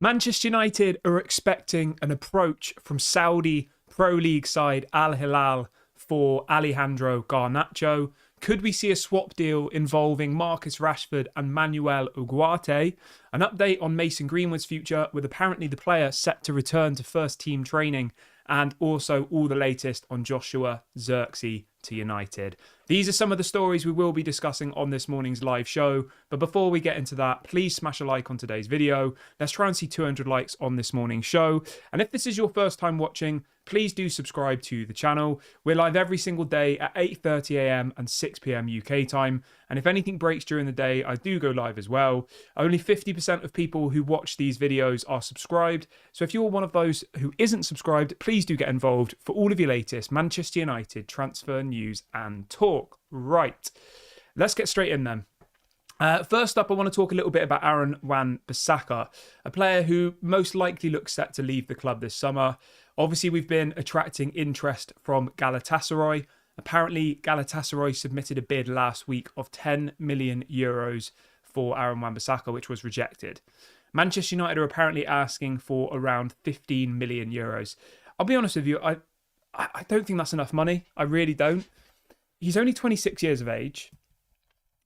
Manchester United are expecting an approach from Saudi Pro League side Al-Hilal for Alejandro Garnacho. Could we see a swap deal involving Marcus Rashford and Manuel Ugarte? An update on Mason Greenwood's future, with apparently the player set to return to first team training, and also all the latest on Joshua Zirkzee to United. These are some of the stories we will be discussing on this morning's live show. But before we get into that, please smash a like on today's video. Let's try and see 200 likes on this morning's show. And if this is your first time watching, please do subscribe to the channel. We're live every single day at 8:30 a.m. and 6 p.m. UK time. And if anything breaks during the day, I do go live as well. Only 50% of people who watch these videos are subscribed. So if you're one of those who isn't subscribed, please do get involved for all of your latest Manchester United transfer news and talk. Right, let's get straight in then. First up, I want to talk a little bit about Aaron Wan-Bissaka, a player who most likely looks set to leave the club this summer. Obviously, we've been attracting interest from Galatasaray. Apparently, Galatasaray submitted a bid last week of 10 million euros for Aaron Wan-Bissaka, which was rejected. Manchester United are apparently asking for around 15 million euros. I'll be honest with you, I don't think that's enough money. I really don't. He's only 26 years of age.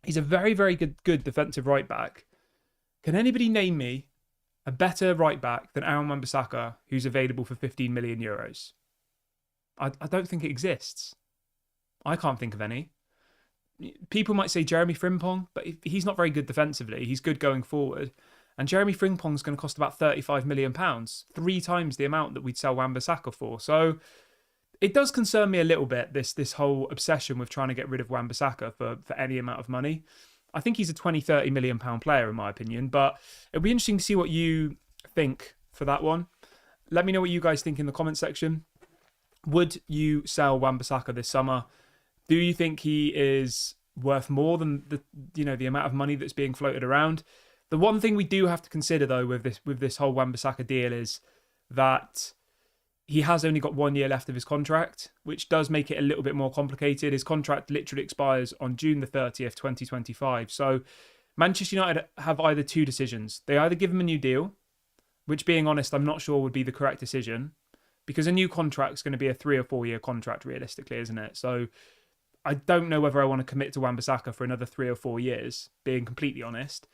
He's a very, very good defensive right back. Can anybody name me a better right back than Aaron Wan-Bissaka who's available for 15 million euros? I don't think it exists. I can't think of any. People might say Jeremy Frimpong, but he's not very good defensively. He's good going forward. And Jeremy Frimpong's going to cost about £35 million, 3 times the amount that we'd sell Wan-Bissaka for. So it does concern me a little bit, this whole obsession with trying to get rid of Wan-Bissaka for any amount of money. I think he's a 20-30 million pound player in my opinion, but it'll be interesting to see what you think for that one. Let me know what you guys think in the comment section. Would you sell Wan-Bissaka this summer? Do you think he is worth more than the amount of money that's being floated around? The one thing we do have to consider though with this whole Wan-Bissaka deal is that he has only got 1 year left of his contract, which does make it a little bit more complicated. His contract literally expires on June the 30th, 2025. So Manchester United have either two decisions. They either give him a new deal, which being honest, I'm not sure would be the correct decision, because a new contract is going to be a 3 or 4 year contract realistically, isn't it? So I don't know whether I want to commit to Wan-Bissaka for another 3 or 4 years, being completely honest.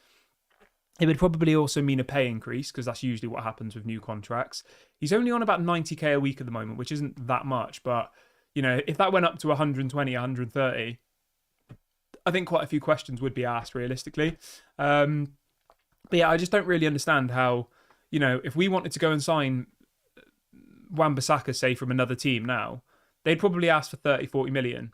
It would probably also mean a pay increase, because that's usually what happens with new contracts. He's only on about 90k a week at the moment, which isn't that much. But, if that went up to 120, 130, I think quite a few questions would be asked realistically. But yeah, I just don't really understand how, if we wanted to go and sign Wan-Bissaka, say, from another team now, they'd probably ask for 30, 40 million.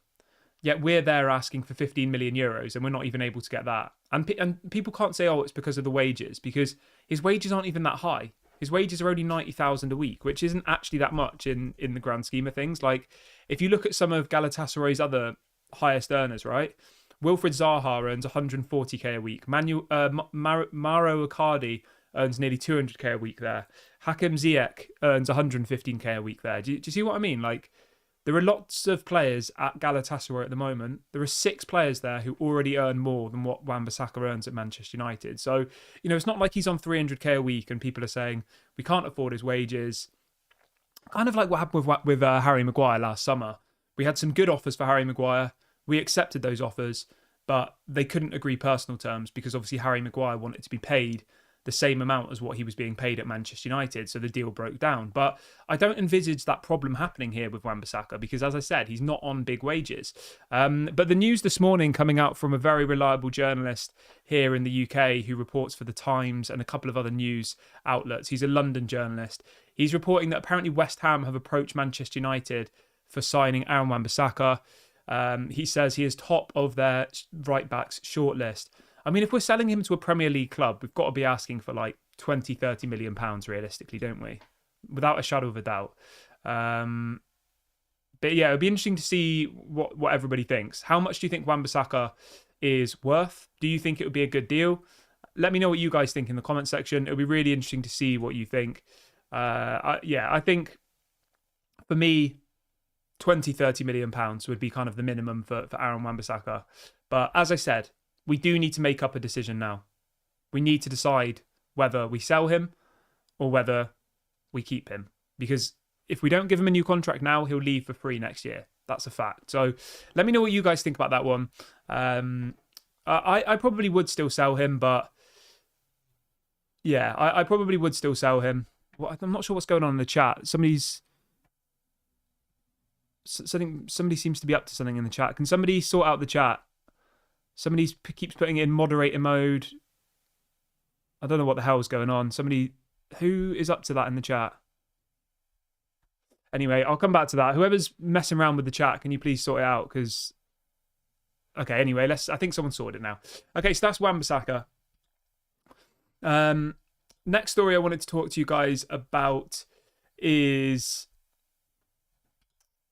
Yet we're there asking for 15 million euros and we're not even able to get that. And people can't say, oh, it's because of the wages, because his wages aren't even that high. His wages are only 90,000 a week, which isn't actually that much in the grand scheme of things. Like, if you look at some of Galatasaray's other highest earners, right? Wilfried Zaha earns 140k a week. Maro Icardi earns nearly 200k a week there. Hakim Ziyech earns 115k a week there. Do you see what I mean? Like, there are lots of players at Galatasaray at the moment. There are 6 players there who already earn more than what Wan-Bissaka earns at Manchester United. So, it's not like he's on 300k a week and people are saying, we can't afford his wages. Kind of like what happened with Harry Maguire last summer. We had some good offers for Harry Maguire. We accepted those offers, but they couldn't agree personal terms because obviously Harry Maguire wanted to be paid the same amount as what he was being paid at Manchester United, so the deal broke down. But I don't envisage that problem happening here with Wan-Bissaka because, as I said, he's not on big wages. But the news this morning coming out from a very reliable journalist here in the UK who reports for The Times and a couple of other news outlets. He's a London journalist. He's reporting that apparently West Ham have approached Manchester United for signing Aaron Wan-Bissaka. He says he is top of their right-backs shortlist. I mean, if we're selling him to a Premier League club, we've got to be asking for like 20, 30 million pounds realistically, don't we? Without a shadow of a doubt. But yeah, it'll be interesting to see what everybody thinks. How much do you think Wan-Bissaka is worth? Do you think it would be a good deal? Let me know what you guys think in the comment section. It'll be really interesting to see what you think. I think for me, 20, 30 million pounds would be kind of the minimum for Aaron Wan-Bissaka. But as I said, we do need to make up a decision now. We need to decide whether we sell him or whether we keep him. Because if we don't give him a new contract now, he'll leave for free next year. That's a fact. So let me know what you guys think about that one. I probably would still sell him, but yeah, I probably would still sell him. I'm not sure what's going on in the chat. Somebody seems to be up to something in the chat. Can somebody sort out the chat? Somebody keeps putting it in moderator mode. I don't know what the hell is going on. Who is up to that in the chat? Anyway, I'll come back to that. Whoever's messing around with the chat, can you please sort it out? Because, okay, anyway, I think someone sorted it now. Okay, so that's Wan-Bissaka. Next story I wanted to talk to you guys about is,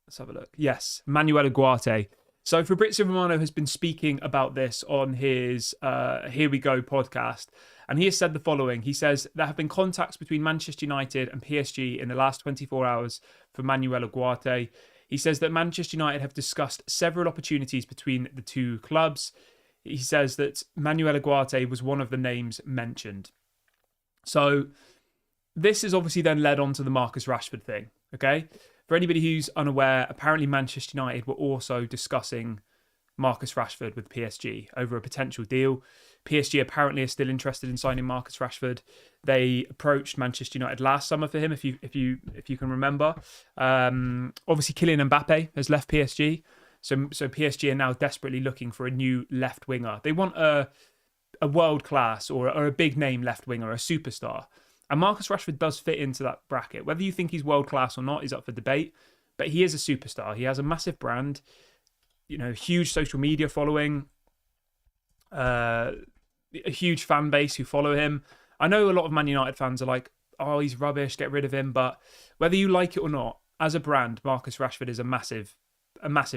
let's have a look. Yes, Manuel Ugarte. So Fabrizio Romano has been speaking about this on his Here We Go podcast. And he has said the following. He says, there have been contacts between Manchester United and PSG in the last 24 hours for Manuel Ugarte. He says that Manchester United have discussed several opportunities between the two clubs. He says that Manuel Ugarte was one of the names mentioned. So this has obviously then led on to the Marcus Rashford thing, okay? For anybody who's unaware, apparently Manchester United were also discussing Marcus Rashford with PSG over a potential deal. PSG apparently are still interested in signing Marcus Rashford. They approached Manchester United last summer for him, if you can remember. Obviously, Kylian Mbappe has left PSG, so PSG are now desperately looking for a new left winger. They want a world class or a big name left winger, a superstar. And Marcus Rashford does fit into that bracket. Whether you think he's world class or not is up for debate, but he is a superstar. He has a massive brand, huge social media following, a huge fan base who follow him. I know a lot of Man United fans are like, oh, he's rubbish, get rid of him. But whether you like it or not, as a brand, Marcus Rashford is a massive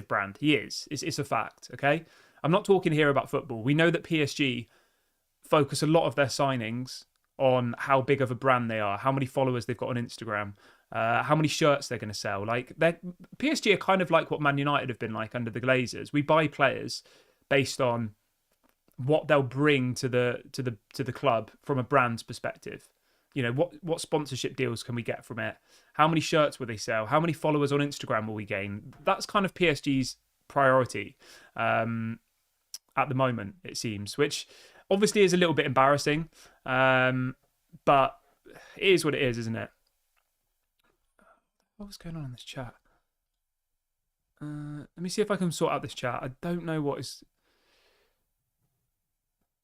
brand. He is. It's a fact, okay? I'm not talking here about football. We know that PSG focus a lot of their signings on how big of a brand they are, how many followers they've got on Instagram, how many shirts they're going to sell. Like, PSG are kind of like what Man United have been like under the Glazers. We buy players based on what they'll bring to the club from a brand's perspective. What sponsorship deals can we get from it? How many shirts will they sell? How many followers on Instagram will we gain? That's kind of PSG's priority at the moment, it seems, which obviously is a little bit embarrassing, but it is what it is, isn't it? What's going on in this chat? Let me see if I can sort out this chat. I don't know what is...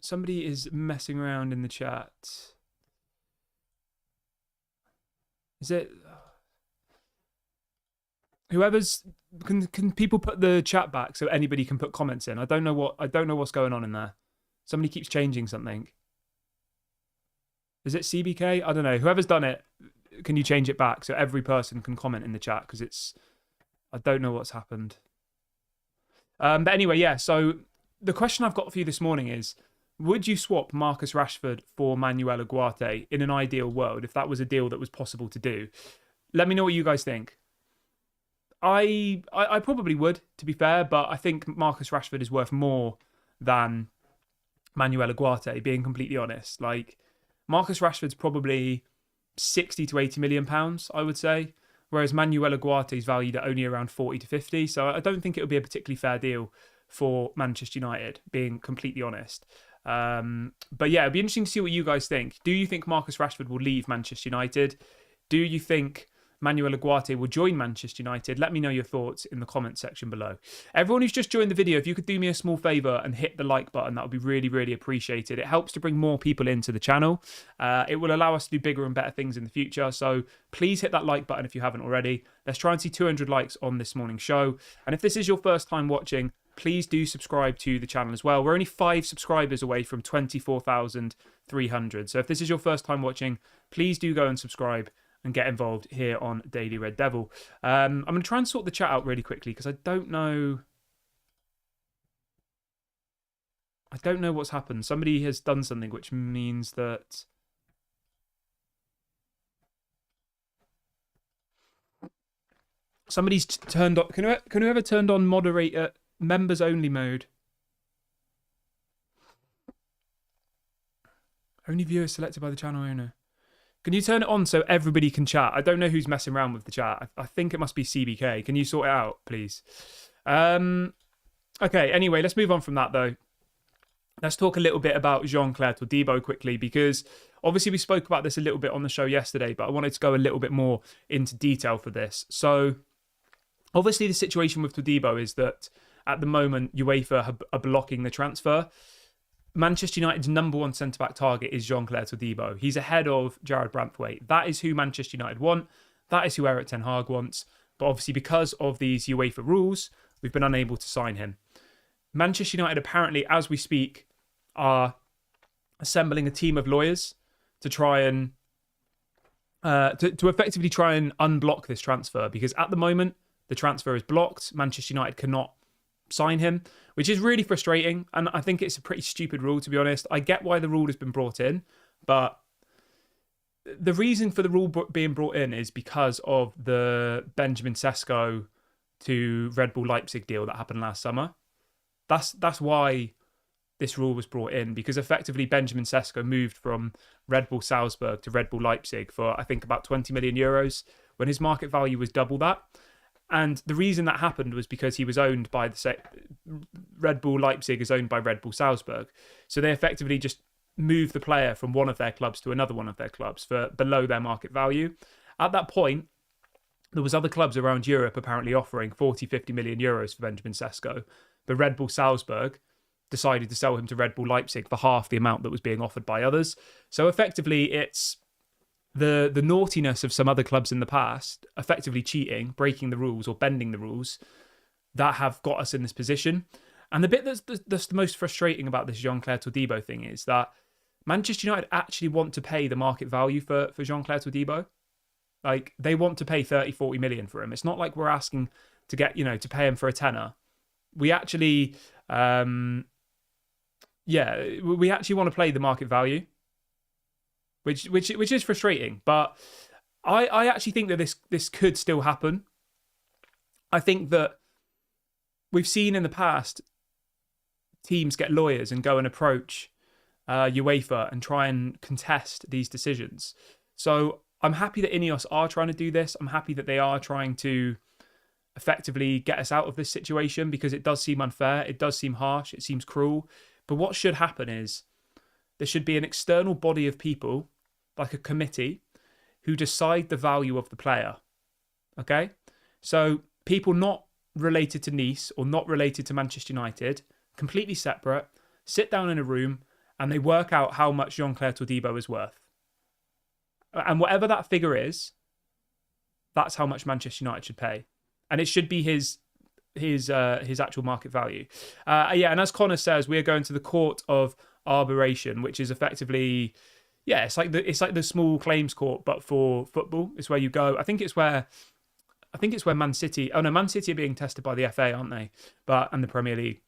Somebody is messing around in the chat. Is it... Whoever's... Can people put the chat back so anybody can put comments in? I don't know what's going on in there. Somebody keeps changing something. Is it CBK? I don't know. Whoever's done it, can you change it back so every person can comment in the chat? Because it's... I don't know what's happened. But anyway, yeah. So the question I've got for you this morning is, would you swap Marcus Rashford for Manuel Ugarte in an ideal world, if that was a deal that was possible to do? Let me know what you guys think. I probably would, to be fair, but I think Marcus Rashford is worth more than Manuel Ugarte, being completely honest. Like, Marcus Rashford's probably 60 to 80 million pounds, I would say, whereas Manuel Ugarte is valued at only around 40 to 50. So I don't think it would be a particularly fair deal for Manchester United, being completely honest. But yeah, it'd be interesting to see what you guys think. Do you think Marcus Rashford will leave Manchester United? Do you think Manuel Ugarte will join Manchester United? Let me know your thoughts in the comment section below. Everyone who's just joined the video, if you could do me a small favour and hit the like button, that would be really, really appreciated. It helps to bring more people into the channel. It will allow us to do bigger and better things in the future. So please hit that like button if you haven't already. Let's try and see 200 likes on this morning's show. And if this is your first time watching, please do subscribe to the channel as well. We're only 5 subscribers away from 24,300. So if this is your first time watching, please do go and subscribe and get involved here on Daily Red Devil. I'm going to try and sort the chat out really quickly because I don't know what's happened. Somebody has done something which means that... Somebody's turned on... Can whoever turned on moderator members only mode? Only viewers selected by the channel owner. Can you turn it on so everybody can chat? I don't know who's messing around with the chat. I think it must be CBK. Can you sort it out, please? Okay, anyway, let's move on from that, though. Let's talk a little bit about Jean-Clair Todibo quickly, because obviously we spoke about this a little bit on the show yesterday, but I wanted to go a little bit more into detail for this. So, obviously the situation with Todibo is that at the moment, UEFA are blocking the transfer. Manchester United's number one centre-back target is Jean-Clair Todibo. He's ahead of Jared Branthwaite. That is who Manchester United want. That is who Erik ten Hag wants. But obviously, because of these UEFA rules, we've been unable to sign him. Manchester United apparently, as we speak, are assembling a team of lawyers to try and to effectively try and unblock this transfer, because at the moment the transfer is blocked. Manchester United cannot sign him, which is really frustrating, and I think it's a pretty stupid rule, to be honest. I get why the rule has been brought in, but the reason for the rule being brought in is because of the Benjamin Sesko to Red Bull Leipzig deal that happened last summer. That's why this rule was brought in, because effectively Benjamin Sesko moved from Red Bull Salzburg to Red Bull Leipzig for, I think, about 20 million euros when his market value was double that. And the reason that happened was because he was owned by Red Bull Leipzig is owned by Red Bull Salzburg. So they effectively just moved the player from one of their clubs to another one of their clubs for below their market value. At that point, there was other clubs around Europe apparently offering 40, 50 million euros for Benjamin Sesko. But Red Bull Salzburg decided to sell him to Red Bull Leipzig for half the amount that was being offered by others. So effectively, it's the naughtiness of some other clubs in the past, effectively cheating, breaking the rules or bending the rules, that have got us in this position. And the bit that's the most frustrating about this Jean-Clair Todibo thing is that Manchester United actually want to pay the market value for Jean-Clair Todibo. Like, they want to pay 30, 40 million for him. It's not like we're asking to get, to pay him for a tenner. We actually, we actually want to play the market value, which is frustrating. But I actually think that this could still happen. I think that we've seen in the past teams get lawyers and go and approach UEFA and try and contest these decisions. So I'm happy that Ineos are trying to do this. I'm happy that they are trying to effectively get us out of this situation, because it does seem unfair, it does seem harsh, it seems cruel. But what should happen is there should be an external body of people, like a committee, who decide the value of the player. Okay? So people not related to Nice or not related to Manchester United, completely separate, sit down in a room and they work out how much Jean-Clair Todibo is worth. And whatever that figure is, that's how much Manchester United should pay. And it should be his actual market value. And as Connor says, we are going to the Court of Arbitration, which is effectively, it's like the small claims court, but for football. It's where you go. I think it's where Man City. Oh no, Man City are being tested by the FA, aren't they? And the Premier League.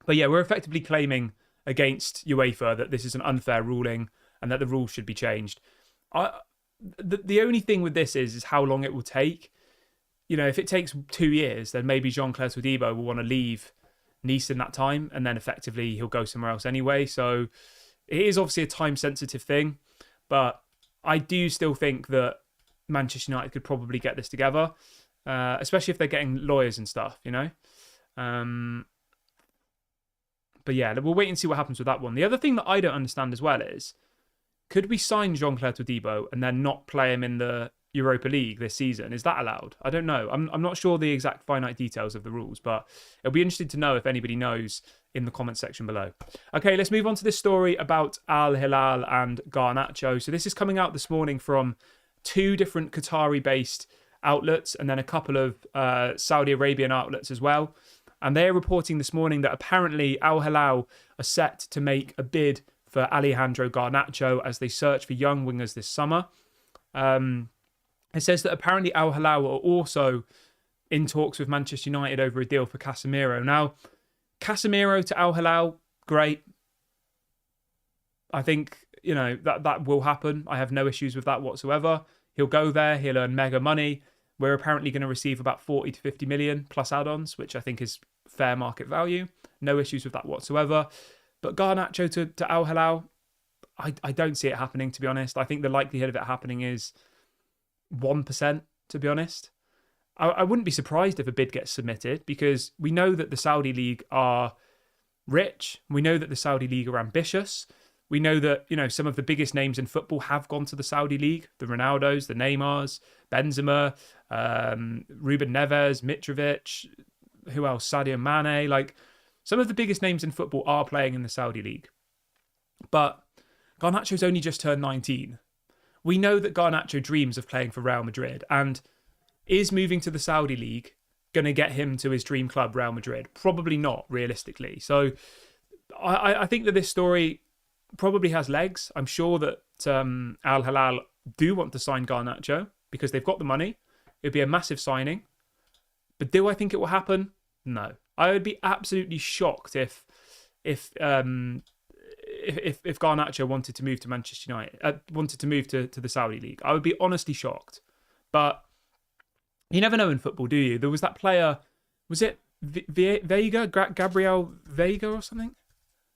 But yeah, we're effectively claiming against UEFA that this is an unfair ruling and that the rules should be changed. The only thing with this is how long it will take. If it takes 2 years, then maybe Jean-Clair Todibo will want to leave Nice in that time, and then effectively he'll go somewhere else anyway. So it is obviously a time-sensitive thing, but I do still think that Manchester United could probably get this together, especially if they're getting lawyers and stuff, But yeah, we'll wait and see what happens with that one. The other thing that I don't understand as well is, could we sign Jean-Clair Todibo and then not play him in the Europa League this season? Is that allowed? I don't know. I'm not sure the exact finite details of the rules, but it'll be interesting to know if anybody knows in the comment section below. Okay, let's move on to this story about Al-Hilal and Garnacho. So this is coming out this morning from 2 different Qatari-based outlets and then a couple of Saudi Arabian outlets as well. And they're reporting this morning that apparently Al-Hilal are set to make a bid for Alejandro Garnacho as they search for young wingers this summer. It says that apparently Al-Hilal are also in talks with Manchester United over a deal for Casemiro. Now, Casemiro to Al-Hilal, great. I think, that will happen. I have no issues with that whatsoever. He'll go there, he'll earn mega money. We're apparently going to receive about 40 to 50 million plus add-ons, which I think is fair market value. No issues with that whatsoever. But Garnacho to Al-Hilal, I don't see it happening, to be honest. I think the likelihood of it happening is 1%, to be honest. I wouldn't be surprised if a bid gets submitted, because we know that the Saudi League are rich. We know that the Saudi League are ambitious. We know that, some of the biggest names in football have gone to the Saudi League. The Ronaldos, the Neymars, Benzema, Ruben Neves, Mitrovic, who else? Sadio Mane. Like, some of the biggest names in football are playing in the Saudi League. But Garnacho's only just turned 19. We know that Garnacho dreams of playing for Real Madrid, and is moving to the Saudi League going to get him to his dream club, Real Madrid? Probably not, realistically. So I think that this story probably has legs. I'm sure that Al-Hilal do want to sign Garnacho because they've got the money. It'd be a massive signing. But do I think it will happen? No. I would be absolutely shocked if Garnacho wanted to move to Manchester United, wanted to move to the Saudi League. I would be honestly shocked. But you never know in football, do you? There was that player, was it Vega? Gabriel Vega or something?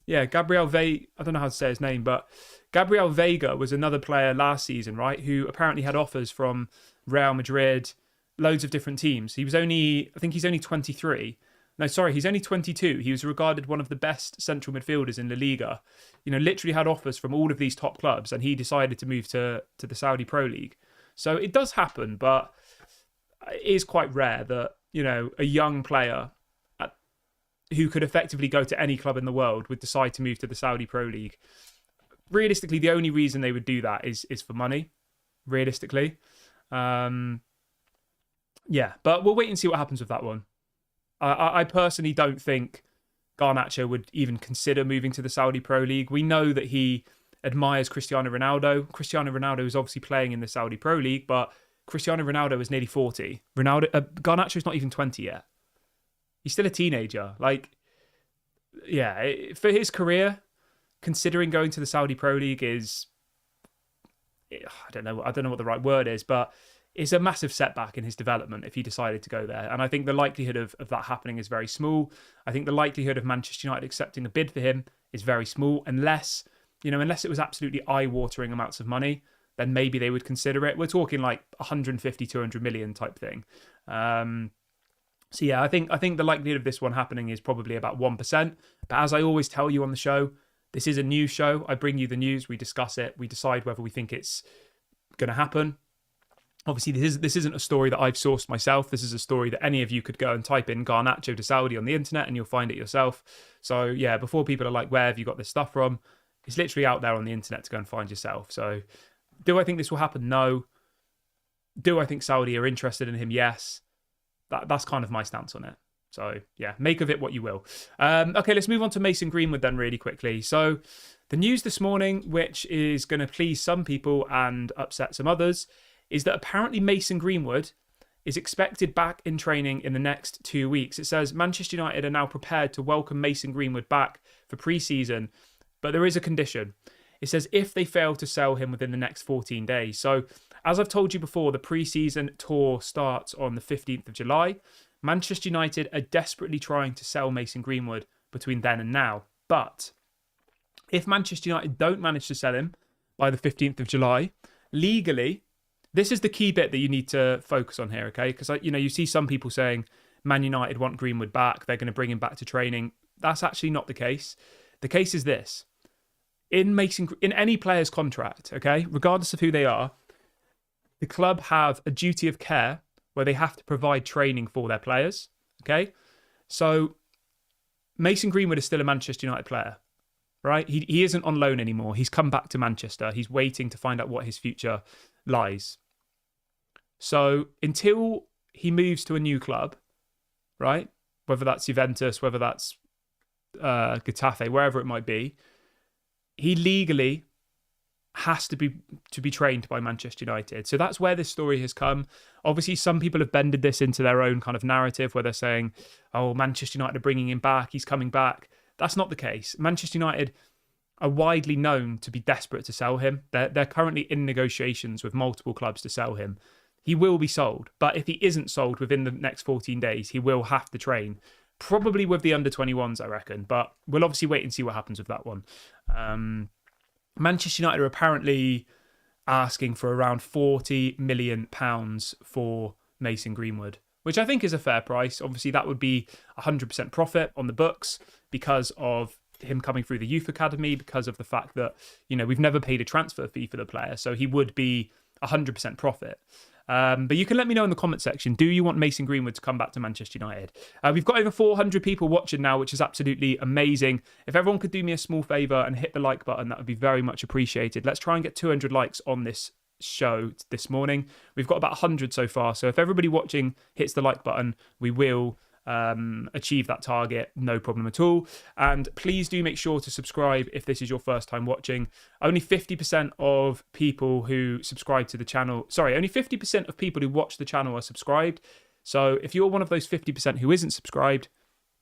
Yeah, Gabriel Vega. I don't know how to say his name, but Gabriel Vega was another player last season, right? Who apparently had offers from Real Madrid, loads of different teams. I think he's only 23. No, sorry, he's only 22. He was regarded one of the best central midfielders in La Liga. Literally had offers from all of these top clubs, and he decided to move to the Saudi Pro League. So it does happen, but it is quite rare that, a young player who could effectively go to any club in the world would decide to move to the Saudi Pro League. Realistically, the only reason they would do that is for money, realistically. Yeah, but we'll wait and see what happens with that one. I personally don't think Garnacho would even consider moving to the Saudi Pro League. We know that he admires Cristiano Ronaldo. Cristiano Ronaldo is obviously playing in the Saudi Pro League, but Cristiano Ronaldo is nearly 40. Garnacho's not even 20 yet. He's still a teenager. Like, yeah, for his career, considering going to the Saudi Pro League is, I don't know what the right word is, but it's a massive setback in his development if he decided to go there. And I think the likelihood of that happening is very small. I think the likelihood of Manchester United accepting a bid for him is very small, unless it was absolutely eye-watering amounts of money. Then maybe they would consider it. We're talking like 150, 200 million type thing. So yeah, I think the likelihood of this one happening is probably about 1%. But as I always tell you on the show, this is a news show. I bring you the news, we discuss it, we decide whether we think it's going to happen. Obviously, this isn't a story that I've sourced myself. This is a story that any of you could go and type in Garnacho to Saudi on the internet and you'll find it yourself. So yeah, before people are like, where have you got this stuff from? It's literally out there on the internet to go and find yourself. So do I think this will happen? No. Do I think Saudi are interested in him? Yes. That's kind of my stance on it. So yeah, make of it what you will. Okay, let's move on to Mason Greenwood then really quickly. So the news this morning, which is going to please some people and upset some others, is that apparently Mason Greenwood is expected back in training in the next 2 weeks. It says Manchester United are now prepared to welcome Mason Greenwood back for pre-season, but there is a condition. It says if they fail to sell him within the next 14 days. So as I've told you before, the pre-season tour starts on the 15th of July. Manchester United are desperately trying to sell Mason Greenwood between then and now. But if Manchester United don't manage to sell him by the 15th of July, legally, this is the key bit that you need to focus on here, okay? Because you see some people saying Man United want Greenwood back, they're going to bring him back to training. That's actually not the case. The case is this. In any player's contract, okay, regardless of who they are, the club have a duty of care where they have to provide training for their players, okay? So Mason Greenwood is still a Manchester United player, right? He isn't on loan anymore. He's come back to Manchester. He's waiting to find out what his future lies. So until he moves to a new club, right, whether that's Juventus, whether that's Getafe, wherever it might be, he legally has to be trained by Manchester United. So that's where this story has come. Obviously, some people have bended this into their own kind of narrative where they're saying, oh, Manchester United are bringing him back, he's coming back. That's not the case. Manchester United are widely known to be desperate to sell him. They're currently in negotiations with multiple clubs to sell him. He will be sold, but if he isn't sold within the next 14 days, he will have to train. Probably with the under-21s, I reckon. But we'll obviously wait and see what happens with that one. Manchester United are apparently asking for around £40 million for Mason Greenwood, which I think is a fair price. Obviously, that would be 100% profit on the books because of him coming through the youth academy, because of the fact that, we've never paid a transfer fee for the player. So he would be 100% profit. But you can let me know in the comment section, do you want Mason Greenwood to come back to Manchester United? We've got over 400 people watching now, which is absolutely amazing. If everyone could do me a small favour and hit the like button, that would be very much appreciated. Let's try and get 200 likes on this show this morning. We've got about 100 so far. So if everybody watching hits the like button, we will achieve that target, no problem at all. And please do make sure to subscribe if this is your first time watching. Only 50% of people who subscribe to the channel, only 50% of people who watch the channel are subscribed. So if you're one of those 50% who isn't subscribed,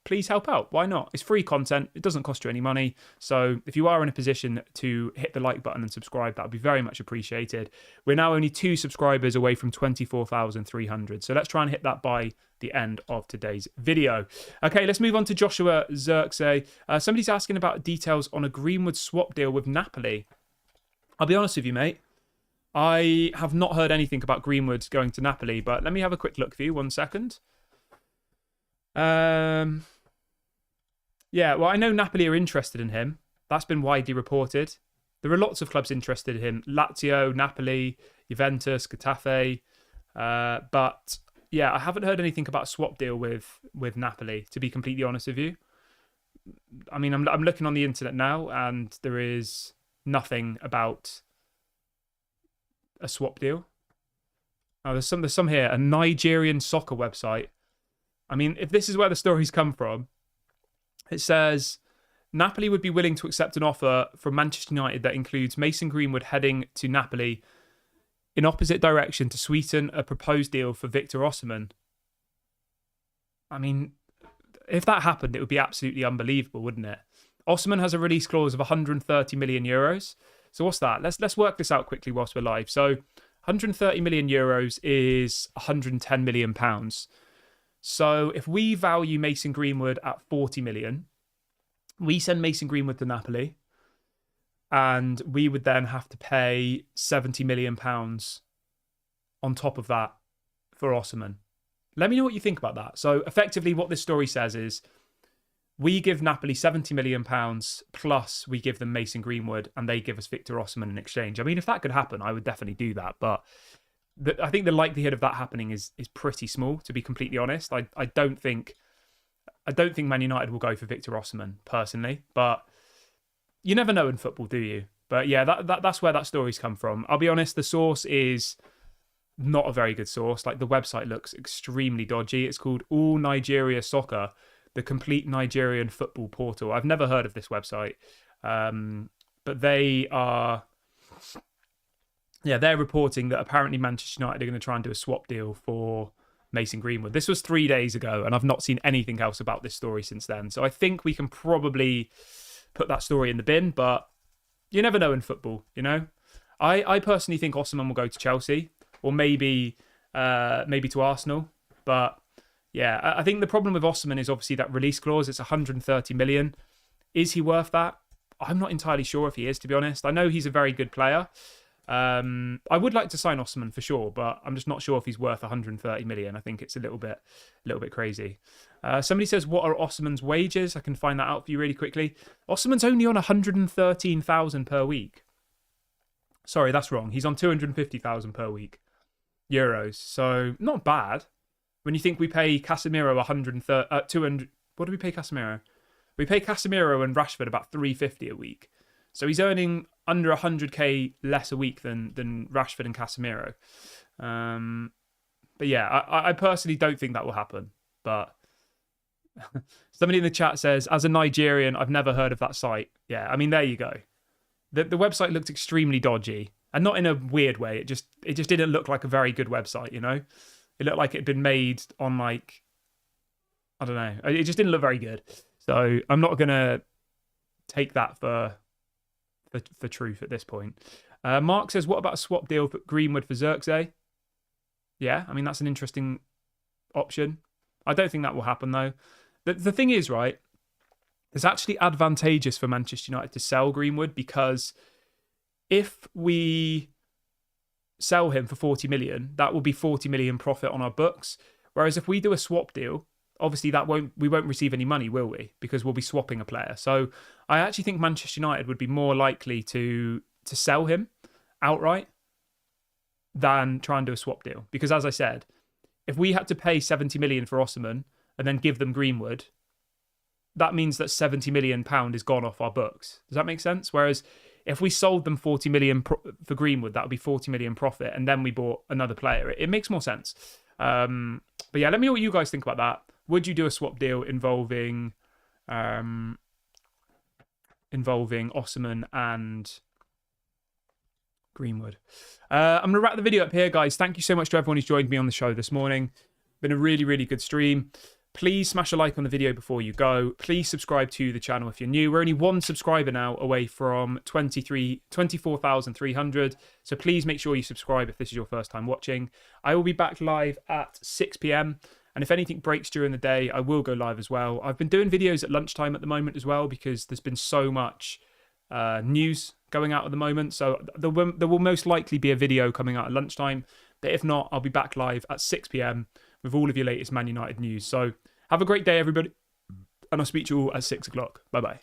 please help out. Why not? It's free content. It doesn't cost you any money. So if you are in a position to hit the like button and subscribe, that would be very much appreciated. We're now only 2 subscribers away from 24,300. So let's try and hit that by the end of today's video. Okay, let's move on to Joshua Zirkzee. Somebody's asking about details on a Greenwood swap deal with Napoli. I'll be honest with you, mate. I have not heard anything about Greenwood going to Napoli, but let me have a quick look for you. 1 second. Yeah, well, I know Napoli are interested in him. That's been widely reported. There are lots of clubs interested in him. Lazio, Napoli, Juventus, Getafe. But yeah, I haven't heard anything about a swap deal with Napoli, to be completely honest with you. I mean, I'm looking on the internet now, and there is nothing about a swap deal. Oh, there's some here. A Nigerian soccer website. I mean, if this is where the stories come from, it says Napoli would be willing to accept an offer from Manchester United that includes Mason Greenwood heading to Napoli in opposite direction to sweeten a proposed deal for Victor Osimhen. I mean, if that happened, it would be absolutely unbelievable, wouldn't it? Osimhen has a release clause of 130 million euros. So what's that? Let's work this out quickly whilst we're live. So 130 million euros is 110 million pounds. So if we value Mason Greenwood at 40 million, we send Mason Greenwood to Napoli, and we would then have to pay 70 million pounds on top of that for Osimhen. Let me know what you think about that. So effectively what this story says is we give Napoli 70 million pounds plus we give them Mason Greenwood and they give us Victor Osimhen in exchange. I mean, if that could happen, I would definitely do that. But I think the likelihood of that happening is pretty small, to be completely honest. I don't think Man United will go for Victor Osimhen personally, but you never know in football, do you? But yeah, that's where that story's come from. I'll be honest, the source is not a very good source. Like, the website looks extremely dodgy. It's called All Nigeria Soccer, the complete Nigerian football portal. I've never heard of this website, but they are. Yeah, they're reporting that apparently Manchester United are going to try and do a swap deal for Mason Greenwood. This was 3 days ago, and I've not seen anything else about this story since then. So I think we can probably put that story in the bin, but you never know in football, you know? I personally think Osimhen will go to Chelsea, or maybe to Arsenal. But yeah, I think the problem with Osimhen is obviously that release clause. It's 130 million. Is he worth that? I'm not entirely sure if he is, to be honest. I know he's a very good player. I would like to sign Osimhen for sure, but I'm just not sure if he's worth 130 million. I think it's a little bit crazy. Somebody says, what are Osimhen's wages? I can find that out for you really quickly. Osimhen's only on 113,000 per week. Sorry, that's wrong. He's on 250,000 per week euros. So not bad. When you think we pay Casemiro 200. What do we pay Casemiro? We pay Casemiro and Rashford about 350 a week. So he's earning under 100k less a week than Rashford and Casemiro. But yeah, I personally don't think that will happen. But somebody in the chat says, as a Nigerian, I've never heard of that site. Yeah, I mean, there you go. The website looked extremely dodgy, and not in a weird way. It just didn't look like a very good website, you know? It looked like it had been made on, like, I don't know. It just didn't look very good. So I'm not going to take that for truth at this point. Mark says, what about a swap deal for Greenwood for Zirkzee? Yeah, I mean, that's an interesting option. I don't think that will happen, though. The thing is, right, it's actually advantageous for Manchester United to sell Greenwood because if we sell him for 40 million, that will be 40 million profit on our books. Whereas if we do a swap deal, obviously we won't receive any money, will we? Because we'll be swapping a player. So I actually think Manchester United would be more likely to sell him outright than try and do a swap deal. Because as I said, if we had to pay 70 million for Osimhen and then give them Greenwood, that means that 70 million pound is gone off our books. Does that make sense? Whereas if we sold them 40 million for Greenwood, that would be 40 million profit, and then we bought another player. It makes more sense. But yeah, let me know what you guys think about that. Would you do a swap deal involving Osimhen and Greenwood? I'm going to wrap the video up here, guys. Thank you so much to everyone who's joined me on the show this morning. Been a really, really good stream. Please smash a like on the video before you go. Please subscribe to the channel if you're new. We're only one subscriber now away from 24,300. So please make sure you subscribe if this is your first time watching. I will be back live at 6 p.m. And if anything breaks during the day, I will go live as well. I've been doing videos at lunchtime at the moment as well because there's been so much news going out at the moment. So there will most likely be a video coming out at lunchtime. But if not, I'll be back live at 6 p.m. with all of your latest Man United news. So have a great day, everybody. And I'll speak to you all at 6 o'clock. Bye-bye.